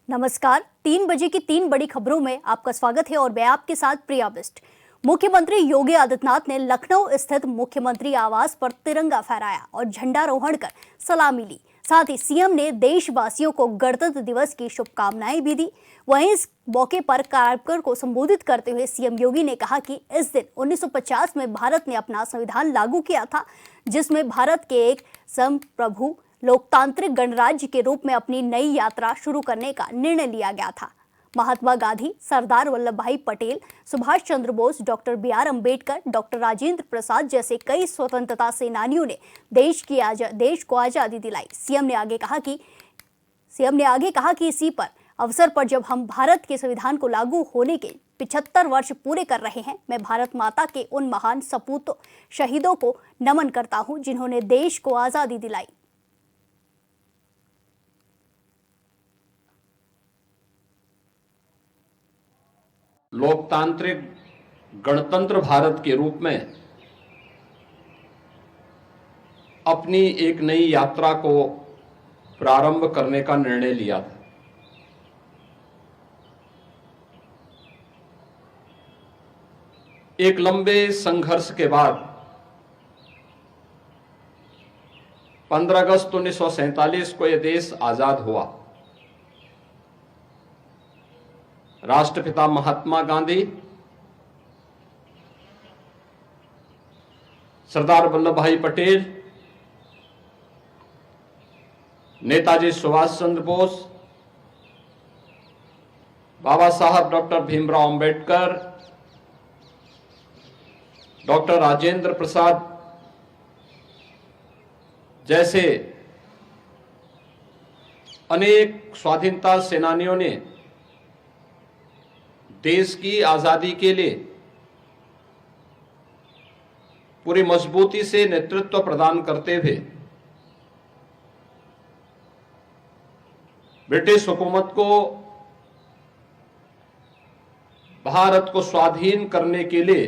नमस्कार। 3 बजे की 3 बड़ी खबरों में आपका स्वागत है और मैं आपके साथ प्रिया बिष्ट। मुख्यमंत्री योगी आदित्यनाथ ने लखनऊ स्थित मुख्यमंत्री आवास पर तिरंगा फहराया और झंडारोहण कर सलामी ली। साथ ही सीएम ने देशवासियों को गणतंत्र दिवस की शुभकामनाएं भी दी। वहीं इस मौके पर कार्यक्रम को संबोधित करते हुए सीएम योगी ने कहा कि इस दिन 1950 में भारत ने अपना संविधान लागू किया था, जिसमें भारत के एक संप्रभु लोकतांत्रिक गणराज्य के रूप में अपनी नई यात्रा शुरू करने का निर्णय लिया गया था। महात्मा गांधी, सरदार वल्लभ भाई पटेल, सुभाष चंद्र बोस, डॉक्टर बी.आर. अम्बेडकर, डॉक्टर राजेंद्र प्रसाद जैसे कई स्वतंत्रता सेनानियों ने देश को आजादी दिलाई। सीएम ने आगे कहा कि इसी पर अवसर पर जब हम भारत के संविधान को लागू होने के 75 वर्ष पूरे कर रहे हैं, मैं भारत माता के उन महान सपूतों शहीदों को नमन करता हूं जिन्होंने देश को आजादी दिलाई। लोकतांत्रिक गणतंत्र भारत के रूप में अपनी एक नई यात्रा को प्रारंभ करने का निर्णय लिया था। एक लंबे संघर्ष के बाद 15 अगस्त 1947 को यह देश आजाद हुआ। राष्ट्रपिता महात्मा गांधी, सरदार वल्लभ भाई पटेल, नेताजी सुभाष चंद्र बोस, बाबा साहब डॉक्टर भीमराव अंबेडकर, डॉक्टर राजेंद्र प्रसाद जैसे अनेक स्वाधीनता सेनानियों ने देश की आजादी के लिए पूरी मजबूती से नेतृत्व प्रदान करते हुए ब्रिटिश हुकूमत को भारत को स्वाधीन करने के लिए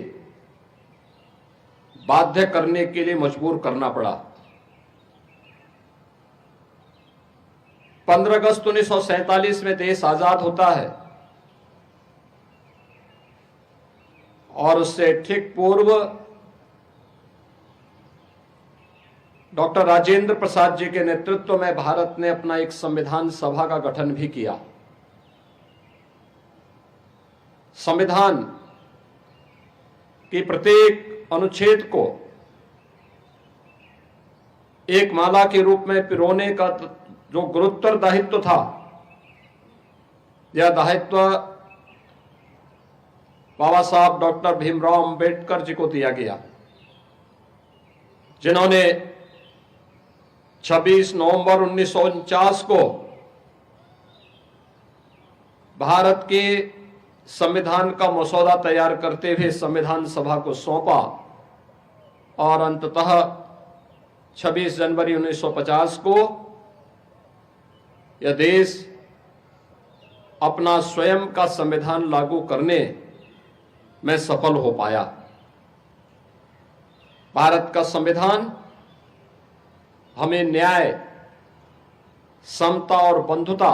बाध्य करने के लिए मजबूर करना पड़ा। 15 अगस्त 1947 में देश आजाद होता है और उससे ठीक पूर्व डॉक्टर राजेंद्र प्रसाद जी के नेतृत्व में भारत ने अपना एक संविधान सभा का गठन भी किया। संविधान के प्रत्येक अनुच्छेद को एक माला के रूप में पिरोने का जो गुरुतर दायित्व था, यह दायित्व बाबा साहब डॉक्टर भीमराव अंबेडकर जी को दिया गया, जिन्होंने 26 नवंबर 1949 को भारत के संविधान का मसौदा तैयार करते हुए संविधान सभा को सौंपा और अंततः 26 जनवरी 1950 को यह देश अपना स्वयं का संविधान लागू करने में सफल हो पाया। भारत का संविधान हमें न्याय, समता और बंधुता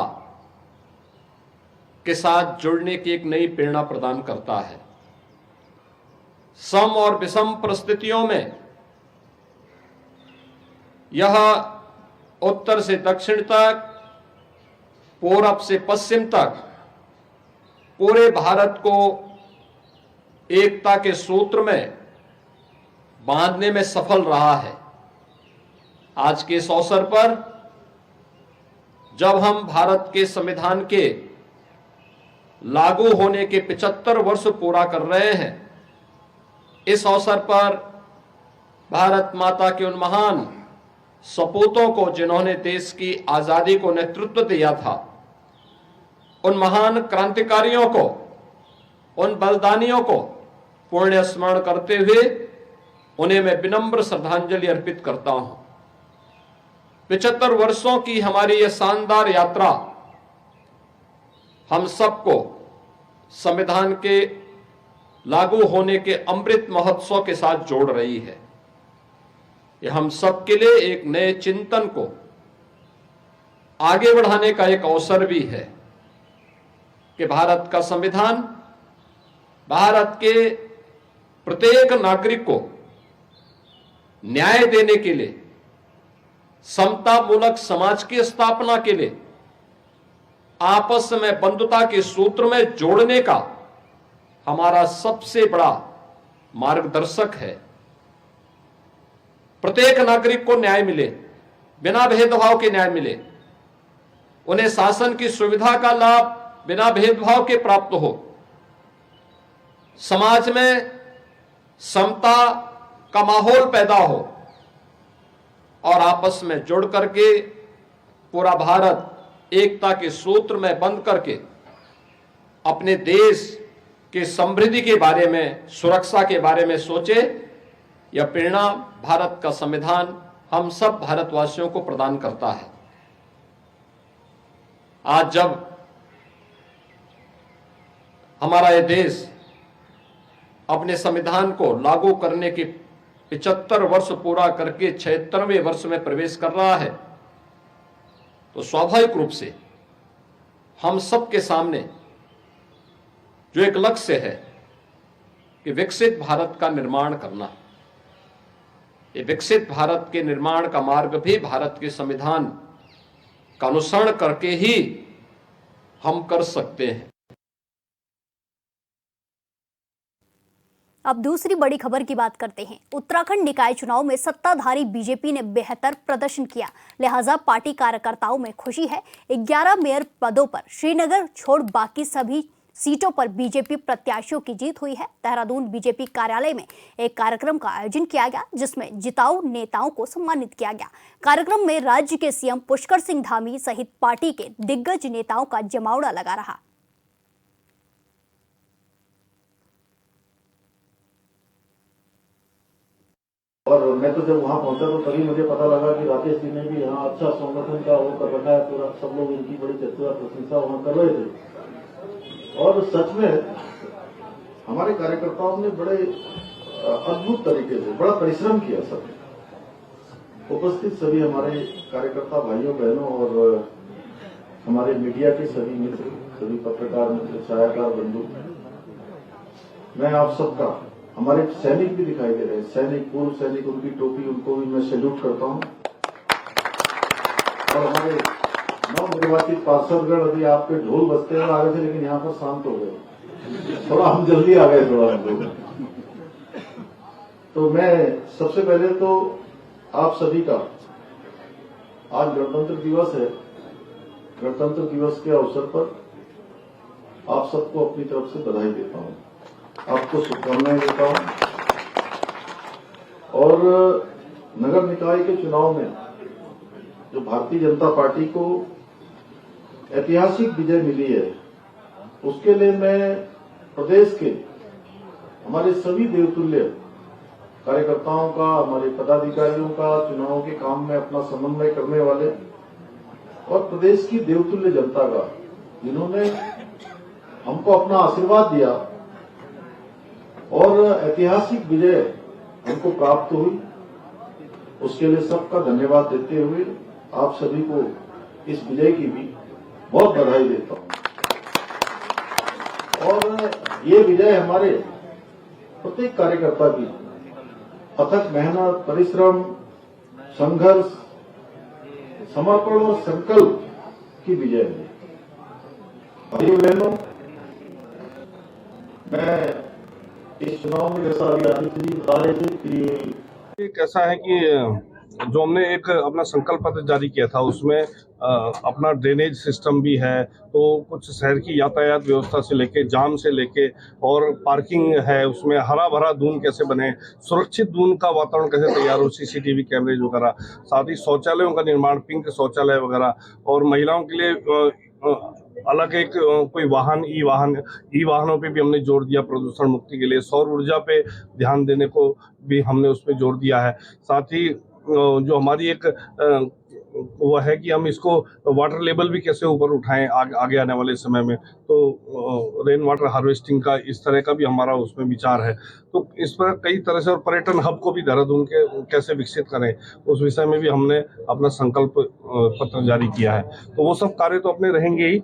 के साथ जुड़ने की एक नई प्रेरणा प्रदान करता है। सम और विषम परिस्थितियों में यह उत्तर से दक्षिण तक, पूरब से पश्चिम तक पूरे भारत को एकता के सूत्र में बांधने में सफल रहा है। आज के इस अवसर पर जब हम भारत के संविधान के लागू होने के 75 वर्ष पूरा कर रहे हैं, इस अवसर पर भारत माता के उन महान सपूतों को जिन्होंने देश की आजादी को नेतृत्व दिया था, उन महान क्रांतिकारियों को, उन बलिदानियों को पुण्य स्मरण करते हुए उन्हें मैं विनम्र श्रद्धांजलि अर्पित करता हूं। 75 वर्षों की हमारी यह शानदार यात्रा हम सबको संविधान के लागू होने के अमृत महोत्सव के साथ जोड़ रही है। यह हम सबके लिए एक नए चिंतन को आगे बढ़ाने का एक अवसर भी है। कि भारत का संविधान भारत के प्रत्येक नागरिक को न्याय देने के लिए, समता मूलक समाज की स्थापना के लिए, आपस में बंधुता के सूत्र में जोड़ने का हमारा सबसे बड़ा मार्गदर्शक है। प्रत्येक नागरिक को न्याय मिले, बिना भेदभाव के न्याय मिले, उन्हें शासन की सुविधा का लाभ बिना भेदभाव के प्राप्त हो, समाज में समता का माहौल पैदा हो और आपस में जुड़ करके पूरा भारत एकता के सूत्र में बंध करके अपने देश की समृद्धि के बारे में, सुरक्षा के बारे में सोचे। यह प्रेरणा भारत का संविधान हम सब भारतवासियों को प्रदान करता है। आज जब हमारा यह देश अपने संविधान को लागू करने के 75 वर्ष पूरा करके 76वें वर्ष में प्रवेश कर रहा है, तो स्वाभाविक रूप से हम सबके सामने जो एक लक्ष्य है कि विकसित भारत का निर्माण करना, ये विकसित भारत के निर्माण का मार्ग भी भारत के संविधान का अनुसरण करके ही हम कर सकते हैं। अब दूसरी बड़ी खबर की बात करते हैं। उत्तराखंड निकाय चुनाव में सत्ताधारी बीजेपी ने बेहतर प्रदर्शन किया, लिहाजा पार्टी कार्यकर्ताओं में खुशी है। 11 मेयर पदों पर श्रीनगर छोड़ बाकी सभी सीटों पर बीजेपी प्रत्याशियों की जीत हुई है। देहरादून बीजेपी कार्यालय में एक कार्यक्रम का आयोजन किया गया, जिसमें जिताऊ नेताओं को सम्मानित किया गया। कार्यक्रम में राज्य के सीएम पुष्कर सिंह धामी सहित पार्टी के दिग्गज नेताओं का जमावड़ा लगा रहा। और मैं तो जब वहां पहुंचा तो तभी मुझे पता लगा कि राकेश जी ने भी यहाँ अच्छा संगठन का वो कर रखा है पूरा, सब लोग इनकी बड़ी चर्चा प्रशंसा वहां कर रहे थे। और सच में हमारे कार्यकर्ताओं ने बड़े अद्भुत तरीके से बड़ा परिश्रम किया। सब उपस्थित सभी हमारे कार्यकर्ता भाइयों बहनों और हमारे मीडिया के सभी मित्र, सभी पत्रकार मित्र, छायाकार बंधु, मैं आप सबका, हमारे सैनिक भी दिखाई दे रहे हैं, सैनिक, पूर्व सैनिक, उनकी टोपी, उनको भी मैं सैल्यूट करता हूं। और हमारे नवनिर्वाचित पार्षदगण, अभी आपके ढोल बजते हुए आ रहे थे लेकिन यहाँ पर शांत हो गए, थोड़ा हम जल्दी आ गए थोड़ा हम लोग। तो मैं सबसे पहले तो आप सभी का, आज गणतंत्र दिवस है, गणतंत्र दिवस के अवसर पर आप सबको अपनी तरफ से बधाई देता हूं, आपको शुभकामनाएं देता हूं। और नगर निकाय के चुनाव में जो भारतीय जनता पार्टी को ऐतिहासिक विजय मिली है, उसके लिए मैं प्रदेश के हमारे सभी देवतुल्य कार्यकर्ताओं का, हमारे पदाधिकारियों का, चुनावों के काम में अपना समन्वय करने वाले और प्रदेश की देवतुल्य जनता का, जिन्होंने हमको अपना आशीर्वाद दिया और ऐतिहासिक विजय हमको प्राप्त हुई, उसके लिए सबका धन्यवाद देते हुए आप सभी को इस विजय की भी बहुत बधाई देता हूं। और ये विजय हमारे प्रत्येक कार्यकर्ता की अथक मेहनत, परिश्रम, संघर्ष, समर्पण और संकल्प की विजय है। भाई बहनों, मैं इस चुनाव में, जैसा अभी आदित्य जी बता रहे थे कि कैसा है कि जो हमने एक अपना संकल्प पत्र जारी किया था, उसमें अपना ड्रेनेज सिस्टम भी है, तो कुछ शहर की यातायात व्यवस्था से लेके, जाम से लेके, और पार्किंग है, उसमें हरा भरा दून कैसे बने, सुरक्षित दून का वातावरण कैसे तैयार हो, सीसीटीवी कैमरेज वगैरह, साथ ही शौचालयों का निर्माण, पिंक शौचालय वगैरह, और महिलाओं के लिए अलग एक कोई वाहन, ई वाहनों पे भी हमने जोर दिया प्रदूषण मुक्ति के लिए। सौर ऊर्जा पे ध्यान देने को भी हमने उस पर जोर दिया है। साथ ही जो हमारी एक वो है कि हम इसको वाटर लेवल भी कैसे ऊपर उठाएं आगे आने वाले समय में। तो रेन वाटर हार्वेस्टिंग का इस तरह का भी हमारा उसमें विचार है। तो इस पर कई तरह से, और पर्यटन हब को भी देहरादून के कैसे विकसित करें, उस विषय में भी हमने अपना संकल्प पत्र जारी किया है। तो वो सब कार्य तो अपने रहेंगे ही,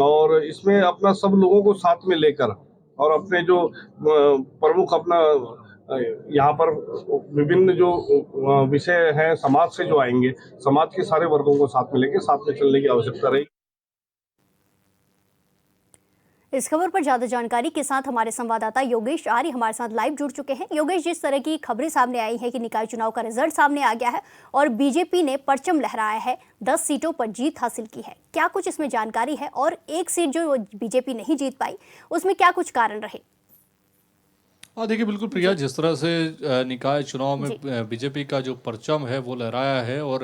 और इसमें अपना सब लोगों को साथ में लेकर, और अपने जो प्रमुख अपना यहाँ पर विभिन्न जो विषय हैं समाज से जो आएंगे, समाज के सारे वर्गों को साथ में लेके साथ में चलने की आवश्यकता रहेगी। इस खबर पर ज्यादा जानकारी के साथ हमारे संवाददाता योगेश आर्य हमारे साथ लाइव जुड़ चुके हैं। योगेश, जिस तरह की खबरें सामने आई हैं कि निकाय चुनाव का रिजल्ट सामने आ गया है और बीजेपी ने परचम लहराया है, 10 सीटों पर जीत हासिल की है, क्या कुछ इसमें जानकारी है? और एक सीट जो बीजेपी नहीं जीत पाई उसमें क्या कुछ कारण रहे? हाँ देखिए, बिल्कुल प्रिया, जिस तरह से निकाय चुनाव में बीजेपी का जो परचम है वो लहराया है और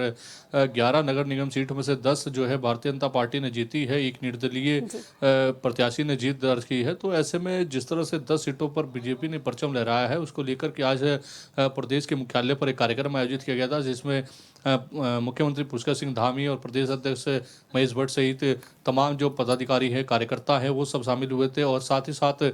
11 नगर निगम सीटों में से 10 जो है भारतीय जनता पार्टी ने जीती है, एक निर्दलीय प्रत्याशी ने जीत दर्ज की है। तो ऐसे में जिस तरह से 10 सीटों पर बीजेपी ने परचम लहराया है, उसको लेकर के आज प्रदेश के मुख्यालय पर एक कार्यक्रम आयोजित किया गया था, जिसमें मुख्यमंत्री पुष्कर सिंह धामी और प्रदेश अध्यक्ष महेश भट्ट सहित तमाम जो पदाधिकारी है, कार्यकर्ता है, वो सब शामिल हुए थे। और साथ ही साथ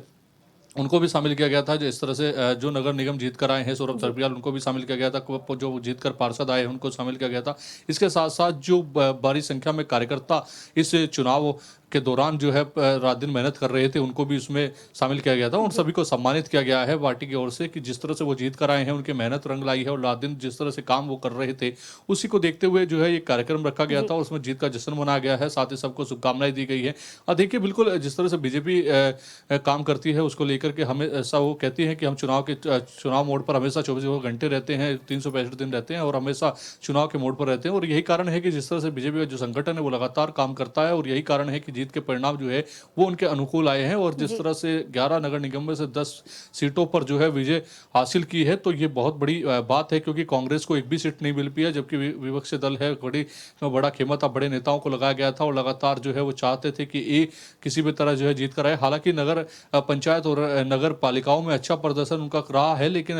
उनको भी शामिल किया गया था जो इस तरह से जो नगर निगम जीत कर आए हैं, सौरभ सरपियाल, उनको भी शामिल किया गया था, जो जीत कर पार्षद आए हैं उनको शामिल किया गया था। इसके साथ साथ जो बड़ी संख्या में कार्यकर्ता इस चुनाव के दौरान जो है रात दिन मेहनत कर रहे थे, उनको भी उसमें शामिल किया गया था। उन सभी को सम्मानित किया गया है पार्टी की ओर से कि जिस तरह से वो जीत कर आए हैं, उनकी मेहनत रंग लाई है और रात दिन जिस तरह से काम वो कर रहे थे, उसी को देखते हुए जो है ये कार्यक्रम रखा गया था और उसमें जीत का जश्न मनाया गया है। साथ ही सबको शुभकामनाएं दी गई है। और देखिए, बिल्कुल जिस तरह से बीजेपी काम करती है उसको लेकर के हमें ऐसा वो कहती है कि हम चुनाव मोड पर हमेशा 24 घंटे रहते हैं, 365 दिन रहते हैं और हमेशा चुनाव के मोड पर रहते हैं। और यही कारण है कि जिस तरह से बीजेपी का जो संगठन है वो लगातार काम करता है और यही कारण है कि जीत के परिणाम जो है वो उनके अनुकूल आए हैं। और जिस तरह से 11 नगर निगम में से 10 सीटों पर जो है विजय हासिल की है, तो ये बहुत बड़ी बात है, क्योंकि कांग्रेस को एक भी सीट नहीं मिल पाई है, जबकि विपक्षी दल है, बड़ा खेमा था, बड़े नेताओं को लगाया गया था और लगातार जो है वो चाहते थे कि ये किसी भी तरह जो है जीत कर आए। हालांकि नगर पंचायत और नगर पालिकाओं में अच्छा प्रदर्शन उनका रहा है, लेकिन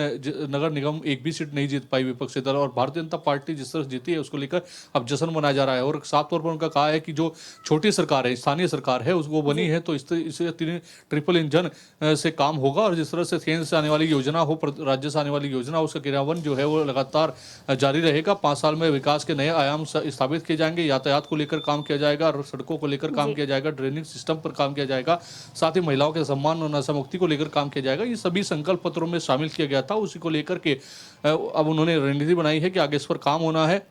नगर निगम एक भी सीट नहीं जीत पाई विपक्षी दल। और भारतीय जनता पार्टी जिस तरह जीती है उसको लेकर अब जश्न मनाया जा रहा है। और साफ तौर पर उनका कहा है कि जो छोटी सरकार है, स्थानीय सरकार है, वो बनी है, तो इसे ट्रिपल इंजन से काम होगा। और जिस तरह से केंद्र से आने वाली योजना हो, राज्य से आने वाली योजना हो, उसका क्रियान्वयन जो है वो लगातार जारी रहेगा। 5 साल में विकास के नए आयाम स्थापित किए जाएंगे, यातायात को लेकर काम किया जाएगा, सड़कों को लेकर काम किया जाएगा, ड्रेनेज सिस्टम पर काम किया जाएगा, साथ ही महिलाओं के सम्मान और नशा मुक्ति को लेकर काम किया जाएगा। ये सभी संकल्प पत्रों में शामिल किया गया था। उसी को लेकर के अब उन्होंने रणनीति बनाई है कि आगे इस पर काम होना है।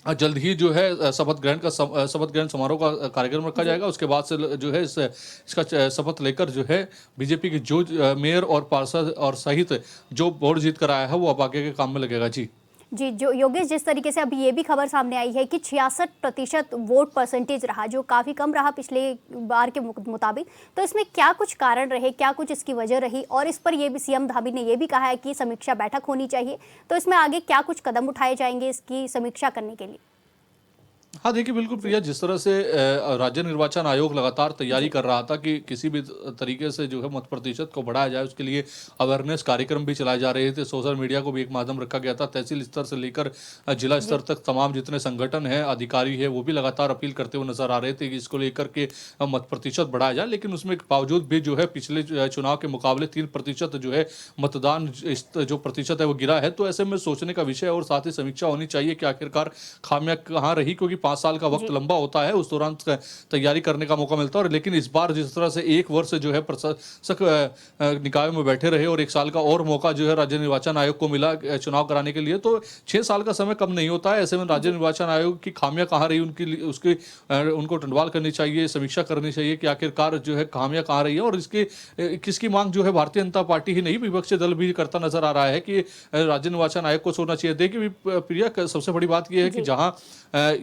जल्द ही जो है शपथ ग्रहण समारोह का कार्यक्रम रखा जाएगा। उसके बाद से जो है इसका शपथ लेकर जो है बीजेपी के जो मेयर और पार्षद और सहित जो बोर्ड जीत कर आया है वो अब आगे के काम में लगेगा। जी, जो योगेश, जिस तरीके से अभी ये भी खबर सामने आई है कि 66% वोट परसेंटेज रहा, जो काफ़ी कम रहा पिछले बार के मुताबिक, तो इसमें क्या कुछ कारण रहे, क्या कुछ इसकी वजह रही? और इस पर ये भी सीएम धामी ने ये भी कहा है कि समीक्षा बैठक होनी चाहिए, तो इसमें आगे क्या कुछ कदम उठाए जाएंगे इसकी समीक्षा करने के लिए? हाँ देखिए, बिल्कुल प्रिया, जिस तरह से राज्य निर्वाचन आयोग लगातार तैयारी कर रहा था कि किसी भी तरीके से जो है मत प्रतिशत को बढ़ाया जाए, उसके लिए अवेयरनेस कार्यक्रम भी चलाए जा रहे थे। सोशल मीडिया को भी एक माध्यम रखा गया था। तहसील स्तर से लेकर जिला स्तर तक तमाम जितने संगठन हैं, अधिकारी है, वो भी लगातार अपील करते हुए नजर आ रहे थे कि इसको लेकर के मत प्रतिशत बढ़ाया जाए। लेकिन उसमें बावजूद भी जो है पिछले चुनाव के मुकाबले 3% जो है मतदान जो प्रतिशत है वो गिरा है। तो ऐसे में सोचने का विषय और साथ ही समीक्षा होनी चाहिए कि आखिरकार खामियां कहाँ रही, क्योंकि 5 साल का वक्त लंबा होता है, उस दौरान तैयारी करने का मौका मिलता है। और लेकिन इस बार जिस तरह से 1 वर्ष जो है प्रशासक निकायों में बैठे रहे और 1 साल का और मौका जो है राज्य निर्वाचन आयोग को मिला चुनाव कराने के लिए, तो 6 साल का समय कम नहीं होता है। ऐसे में राज्य निर्वाचन आयोग की खामियां कहाँ रही उनको टंडवाल करनी चाहिए, समीक्षा करनी चाहिए कि आखिरकार जो है खामियां कहाँ रही है। और किसकी मांग जो है भारतीय जनता पार्टी ही नहीं, विपक्षी दल भी करता नजर आ रहा है कि राज्य निर्वाचन आयोग को छोड़ना चाहिए। देखिए प्रिया, सबसे बड़ी बात यह है कि जहां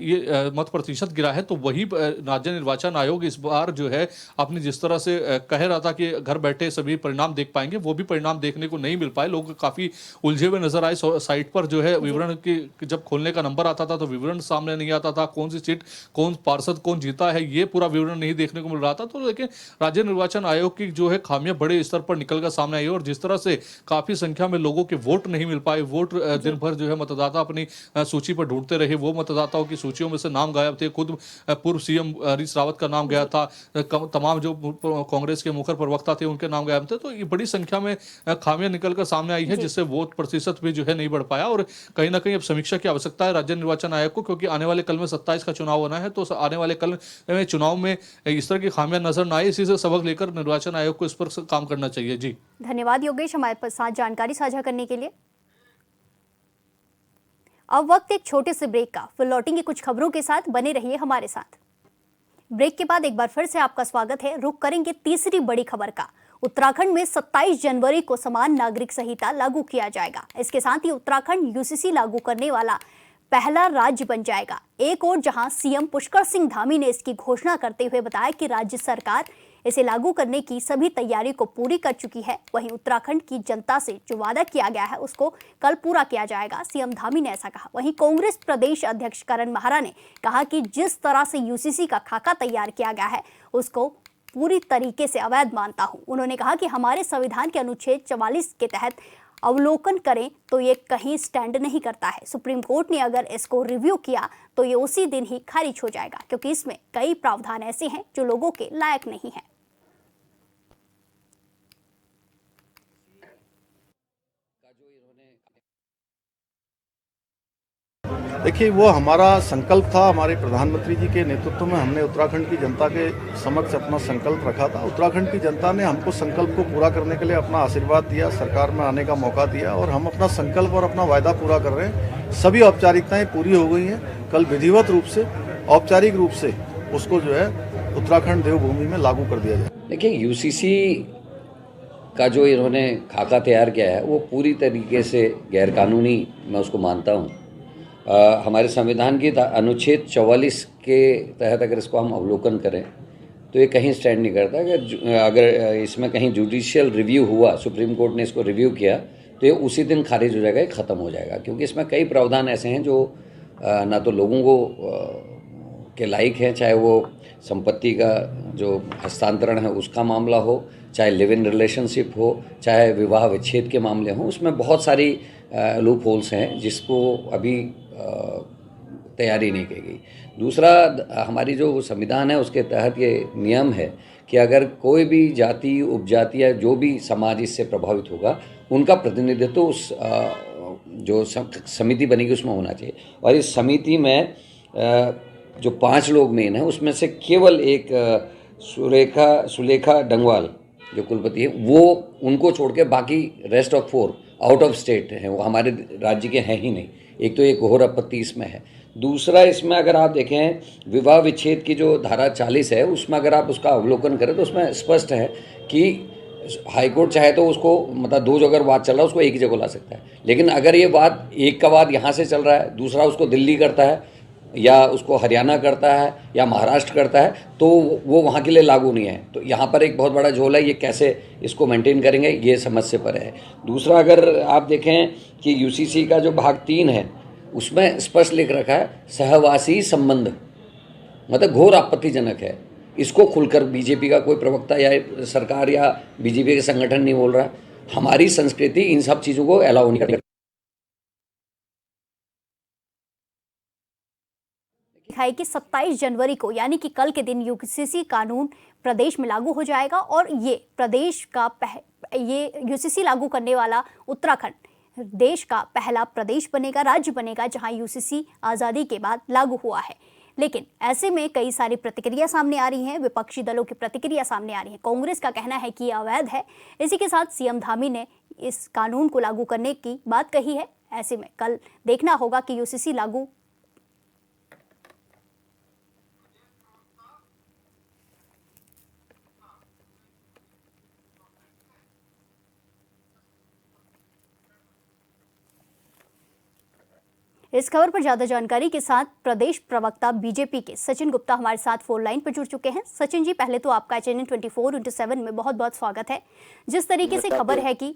ये मत प्रतिशत गिरा है, तो वही राज्य निर्वाचन आयोग इस बार जो है आपने जिस तरह से कह रहा था कि घर बैठे सभी परिणाम देख पाएंगे, वो भी परिणाम देखने को नहीं मिल पाए। लोग काफी उलझे हुए नजर आए। साइट पर जो है विवरण की जब खोलने का नंबर आता था तो विवरण सामने नहीं आता था, कौन सी सीट, कौन पार्षद, कौन जीता है, ये पूरा विवरण नहीं देखने को मिल रहा था। तो लेकिन राज्य निर्वाचन आयोग की जो है खामियां बड़े स्तर पर निकलकर सामने आई, और जिस तरह से काफी संख्या में लोगों के वोट नहीं मिल पाए, वोट दिन भर जो है मतदाता अपनी सूची पर ढूंढते रहे, वो मतदाताओं की सूचियों में से नाम गायब थे। खुद पूर्व सीएम हरीश रावत का नाम गया था, तमाम जो कांग्रेस के मुखर प्रवक्ता थे उनके नाम गायब थे। तो ये बड़ी संख्या में खामियां निकलकर सामने आई है, जिससे वोट प्रतिशत भी जो है नहीं बढ़ पाया। और कहीं ना कहीं अब समीक्षा की आवश्यकता है राज्य निर्वाचन आयोग को, क्योंकि आने वाले कल में 27 का चुनाव होना है। तो आने वाले कल में चुनाव में इस तरह की खामियां नजर न आए, इसी से सबक लेकर निर्वाचन आयोग को इस पर काम करना चाहिए। जी धन्यवाद योगेश, हमारे साथ जानकारी साझा करने के लिए। अब वक्त एक छोटे से ब्रेक का, फिर लौटेंगे कुछ खबरों के साथ, बने रहिए हमारे साथ। ब्रेक के बाद एक बार फिर से आपका स्वागत है। रुक करेंगे तीसरी बड़ी खबर का। उत्तराखंड में 27 जनवरी को समान नागरिक संहिता लागू किया जाएगा। इसके साथ ही उत्तराखंड यूसीसी लागू करने वाला पहला राज्य बन जाएगा। एक और जहां सीएम पुष्कर सिंह धामी ने इसकी घोषणा करते हुए बताया कि राज्य सरकार इसे लागू करने की सभी तैयारी को पूरी कर चुकी है, वहीं उत्तराखंड की जनता से जो वादा किया गया है उसको कल पूरा किया जाएगा, सीएम धामी ने ऐसा कहा। वहीं कांग्रेस प्रदेश अध्यक्ष करण महारा ने कहा कि जिस तरह से यूसीसी का खाका तैयार किया गया है उसको पूरी तरीके से अवैध मानता हूं। उन्होंने कहा कि हमारे संविधान के अनुच्छेद 44 के तहत अवलोकन करें तो ये कहीं स्टैंड नहीं करता है। सुप्रीम कोर्ट ने अगर इसको रिव्यू किया तो ये उसी दिन ही खारिज हो जाएगा, क्योंकि इसमें कई प्रावधान ऐसे हैं जो लोगों के लायक नहीं है। देखिए, वो हमारा संकल्प था, हमारे प्रधानमंत्री जी के नेतृत्व में हमने उत्तराखंड की जनता के समक्ष अपना संकल्प रखा था। उत्तराखंड की जनता ने हमको संकल्प को पूरा करने के लिए अपना आशीर्वाद दिया, सरकार में आने का मौका दिया, और हम अपना संकल्प और अपना वायदा पूरा कर रहे हैं। सभी औपचारिकताएं पूरी हो गई हैं। कल विधिवत रूप से, औपचारिक रूप से उसको जो है उत्तराखंड देवभूमि में लागू कर दिया जाए। देखिए, यूसीसी का जो इन्होंने खाका तैयार किया है वो पूरी तरीके से गैरकानूनी मैं उसको मानता हूँ। हमारे संविधान की अनुच्छेद 44 के तहत अगर इसको हम अवलोकन करें तो ये कहीं स्टैंड नहीं करता। अगर इसमें कहीं जुडिशियल रिव्यू हुआ, सुप्रीम कोर्ट ने इसको रिव्यू किया, तो ये उसी दिन खारिज हो जाएगा, ये ख़त्म हो जाएगा। क्योंकि इसमें कई प्रावधान ऐसे हैं जो ना तो लोगों को के लायक हैं, चाहे वो संपत्ति का जो हस्तांतरण है उसका मामला हो, चाहे लिव इन रिलेशनशिप हो, चाहे विवाह विच्छेद के मामले हों। उसमें बहुत सारी लूप होल्स हैं जिसको अभी तैयारी नहीं की गई। दूसरा, हमारी जो संविधान है उसके तहत ये नियम है कि अगर कोई भी जाति, उपजाति या जो भी समाज इससे प्रभावित होगा, उनका प्रतिनिधित्व उस जो समिति बनेगी उसमें होना चाहिए। और इस समिति में जो 5 लोग मेन हैं उसमें से केवल एक सुलेखा डंगवाल जो कुलपति है, वो उनको छोड़ के बाकी rest of 4 out of state हैं, वो हमारे राज्य के हैं ही नहीं। एक तो ये घोर आपत्ति इसमें है। दूसरा, इसमें अगर आप देखें विवाह विच्छेद की जो धारा 40 है उसमें अगर आप उसका अवलोकन करें तो उसमें स्पष्ट है कि हाईकोर्ट चाहे तो उसको मतलब 2 जगह वाद चल रहा है उसको एक ही जगह ला सकता है। लेकिन अगर ये वाद, एक का वाद यहाँ से चल रहा है, दूसरा उसको दिल्ली करता है या उसको हरियाणा करता है या महाराष्ट्र करता है, तो वो वहाँ के लिए लागू नहीं है। तो यहाँ पर एक बहुत बड़ा झोल है, ये कैसे इसको मेंटेन करेंगे, ये समझ से परे है। दूसरा, अगर आप देखें कि यूसीसी का जो भाग 3 है उसमें स्पष्ट लिख रखा है सहवासी संबंध, मतलब घोर आपत्तिजनक है। इसको खुलकर बीजेपी का कोई प्रवक्ता या सरकार या बीजेपी के संगठन नहीं बोल रहा। हमारी संस्कृति इन सब चीज़ों को अलाउ नहीं करती। है कि 27 जनवरी को यानी कि कल के दिन यूसीसी कानून प्रदेश में लागू हो जाएगा, और ये प्रदेश का ये यूसीसी लागू करने वाला उत्तराखंड देश का पहला प्रदेश बनेगा, राज्य बनेगा जहां यूसीसी आज़ादी के बाद लागू हुआ है। लेकिन ऐसे में कई सारी प्रतिक्रिया सामने आ रही हैं, विपक्षी दलों की प्रतिक्रिया सामने आ रही है। कांग्रेस का कहना है कि ये अवैध है। इसी के साथ सीएम धामी ने इस कानून को लागू करने की बात कही है। ऐसे में कल देखना होगा कि यूसीसी लागू इस खबर पर ज्यादा जानकारी के साथ प्रदेश प्रवक्ता बीजेपी के सचिन गुप्ता हमारे साथ फोन लाइन पर जुड़ चुके हैं। सचिन जी, पहले तो आपका चैनल 24/7 में बहुत बहुत स्वागत है। जिस तरीके से खबर है कि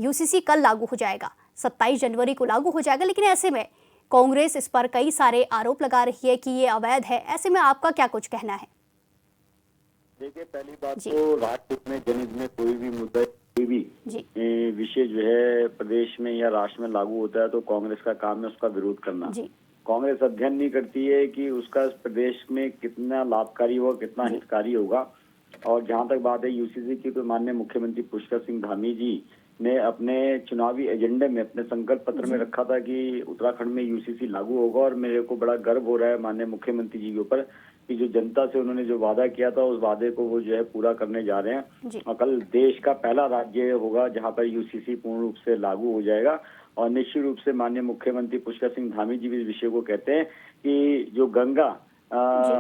यूसीसी कल लागू हो जाएगा, 27 जनवरी को लागू हो जाएगा, लेकिन ऐसे में कांग्रेस इस पर कई सारे आरोप लगा रही है कि ये अवैध है। ऐसे में आपका क्या कुछ कहना है? देखिए, पहली बात तो राष्ट्र में जनहित में कोई भी मुद्दा, कोई भी विषय जो है प्रदेश में या राष्ट्र में लागू होता है तो कांग्रेस का काम है उसका विरोध करना। कांग्रेस अध्ययन नहीं करती है कि उसका प्रदेश में कितना लाभकारी होगा, कितना हितकारी होगा। और जहां तक बात है यूसीसी की, तो माननीय मुख्यमंत्री पुष्कर सिंह धामी जी ने अपने चुनावी एजेंडे में, अपने संकल्प पत्र में रखा था कि उत्तराखंड में यूसीसी लागू होगा। और मेरे को बड़ा गर्व हो रहा है माननीय मुख्यमंत्री जी के ऊपर कि जो जनता से उन्होंने जो वादा किया था उस वादे को वो जो है पूरा करने जा रहे हैं। और कल देश का पहला राज्य होगा जहां पर यूसीसी पूर्ण रूप से लागू हो जाएगा। और निश्चित रूप से माननीय मुख्यमंत्री पुष्कर सिंह धामी जी भी इस विषय को कहते हैं कि जो गंगा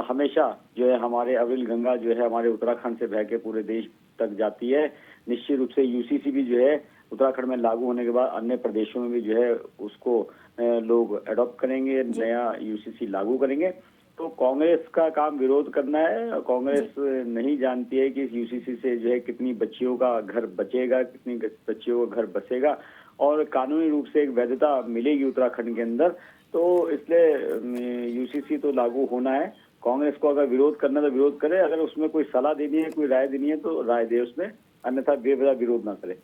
हमेशा जो है हमारे अविरल गंगा जो है हमारे उत्तराखंड से बह के पूरे देश तक जाती है। निश्चित रूप से यूसीसी भी जो है उत्तराखंड में लागू होने के बाद अन्य प्रदेशों में भी जो है उसको लोग अडॉप्ट करेंगे, नया यूसीसी लागू करेंगे। तो कांग्रेस का काम विरोध करना है। कांग्रेस नहीं जानती है कि इस यूसीसी से जो है कितनी बच्चियों का घर बचेगा, कितनी बच्चियों का घर बसेगा और कानूनी रूप से एक वैधता मिलेगी उत्तराखंड के अंदर। तो इसलिए यूसीसी तो लागू होना है। कांग्रेस को अगर विरोध करना तो विरोध करे, अगर उसमें कोई सलाह देनी है, कोई राय देनी है तो राय दे उसमें, अन्यथा बेवजह विरोध ना करे।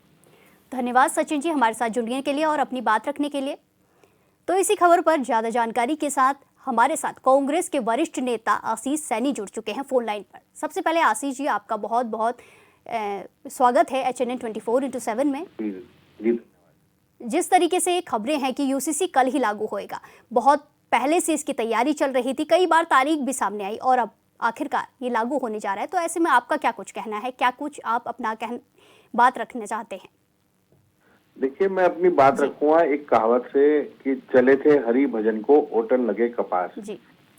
धन्यवाद सचिन जी हमारे साथ जुड़ने के लिए और अपनी बात रखने के लिए। तो इसी खबर पर ज्यादा जानकारी के साथ हमारे साथ कांग्रेस के वरिष्ठ नेता आशीष सैनी जुड़ चुके हैं फोन लाइन पर। सबसे पहले आशीष जी, आपका बहुत बहुत स्वागत है HNN 24/7 में। जिस तरीके से खबरें हैं कि यूसीसी कल ही लागू होएगा, बहुत पहले से इसकी तैयारी चल रही थी, कई बार तारीख भी सामने आई और अब आखिरकार ये लागू होने जा रहा है। तो ऐसे में आपका क्या कुछ कहना है, क्या कुछ आप अपना बात रखना चाहते हैं? देखिए, मैं अपनी बात रखूंगा एक कहावत से कि चले थे हरि भजन को ओटन लगे कपास।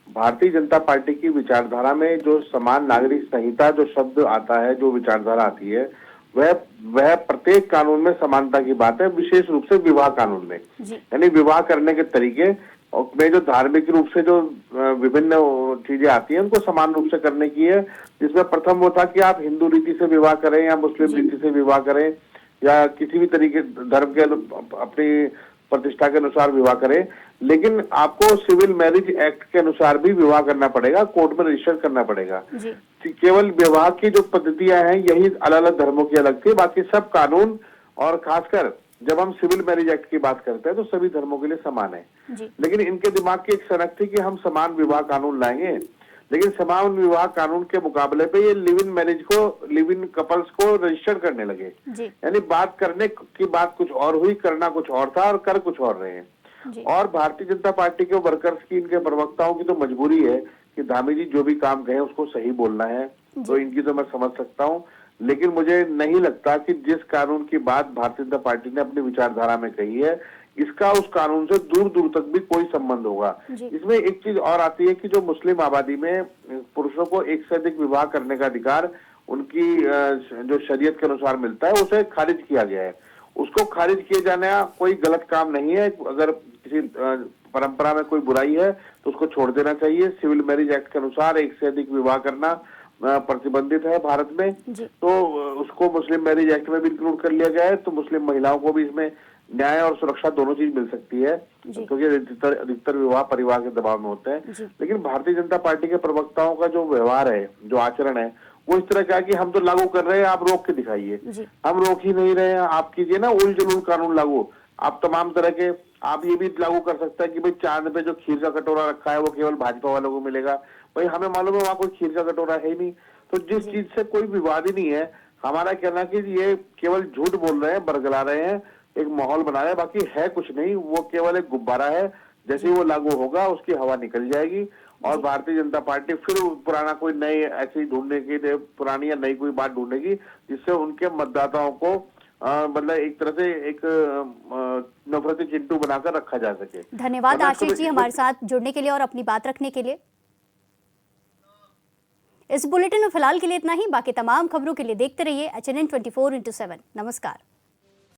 भारतीय जनता पार्टी की विचारधारा में जो समान नागरिक संहिता जो शब्द आता है, जो विचारधारा आती है, वह प्रत्येक कानून में समानता की बात है, विशेष रूप से विवाह कानून में। यानी विवाह करने के तरीके में जो धार्मिक रूप से जो विभिन्न चीजें आती हैं उनको समान रूप से करने की है। जिसमें प्रथम वो था कि आप हिंदू रीति से विवाह करें या मुस्लिम रीति से विवाह करें या किसी भी तरीके धर्म के अपनी प्रतिष्ठा के अनुसार विवाह करें, लेकिन आपको सिविल मैरिज एक्ट के अनुसार भी विवाह करना पड़ेगा, कोर्ट में रजिस्टर करना पड़ेगा। केवल विवाह की जो पद्धतियां हैं यही अलग अलग धर्मों की अलग थी, बाकी सब कानून और खासकर जब हम सिविल मैरिज एक्ट की बात करते हैं तो सभी धर्मों के लिए समान है। लेकिन इनके दिमाग की एक सनक थी कि हम समान विवाह कानून लाएंगे, लेकिन समान विवाह कानून के मुकाबले पे ये लिव इन मैरिज को, लिव इन कपल्स को रजिस्टर करने लगे। यानी बात करने की बात कुछ और हुई, करना कुछ और था और कर कुछ और रहे हैं। और भारतीय जनता पार्टी के वर्कर्स की, इनके प्रवक्ताओं की तो मजबूरी है कि धामी जी जो भी काम कहे उसको सही बोलना है, तो इनकी तो मैं समझ सकता हूँ। लेकिन मुझे नहीं लगता कि जिस कानून की बात भारतीय जनता पार्टी ने अपनी विचारधारा में कही है, इसका उस कानून से दूर दूर तक भी कोई संबंध होगा। इसमें एक चीज और आती है कि जो मुस्लिम आबादी में पुरुषों को एक से अधिक विवाह करने का अधिकार उनकी जो शरीयत के अनुसार मिलता है, उसे खारिज किया गया है। उसको खारिज किए जाने का कोई गलत काम नहीं है। अगर किसी परंपरा में कोई बुराई है तो उसको छोड़ देना चाहिए। सिविल मैरिज एक्ट के अनुसार एक से अधिक विवाह करना प्रतिबंधित है भारत में, तो उसको मुस्लिम मैरिज एक्ट में भी इंक्लूड कर लिया गया है। तो मुस्लिम महिलाओं को भी इसमें न्याय और सुरक्षा दोनों चीज मिल सकती है, क्योंकि अधिकतर विवाह परिवार के दबाव में होते हैं। लेकिन भारतीय जनता पार्टी के प्रवक्ताओं का जो व्यवहार है, जो आचरण है, वो इस तरह का है कि हम तो लागू कर रहे हैं, आप रोक के दिखाइए। हम रोक ही नहीं रहे हैं, आप कीजिए ना उल जुलूल कानून लागू। आप तमाम तरह के, आप ये भी लागू कर सकते हैं कि भाई चांद पे जो खीर का कटोरा रखा है वो केवल भाजपा वालों को मिलेगा। भाई हमें मालूम है वहां कोई खीर का कटोरा है ही नहीं। तो जिस चीज से कोई विवाद ही नहीं है, हमारा कहना कि ये केवल झूठ बोल रहे हैं, बरगला रहे हैं, एक माहौल बना रहे हैं, बाकी है कुछ नहीं। वो केवल एक गुब्बारा है। जैसे ही वो लागू होगा उसकी हवा निकल जाएगी और भारतीय जनता पार्टी फिर पुराना कोई नई ऐसी ढूंढने की, पुरानी या नई कोई बात ढूंढेगी जिससे उनके मतदाताओं को मतलब एक तरह से एक नफरती चिंटू बनाकर रखा जा सके। धन्यवाद आशीष जी हमारे साथ जुड़ने के लिए और अपनी बात रखने के लिए। इस बुलेटिन में फिलहाल के लिए इतना ही। बाकी तमाम खबरों के लिए देखते रहिए HNN 24/7। नमस्कार।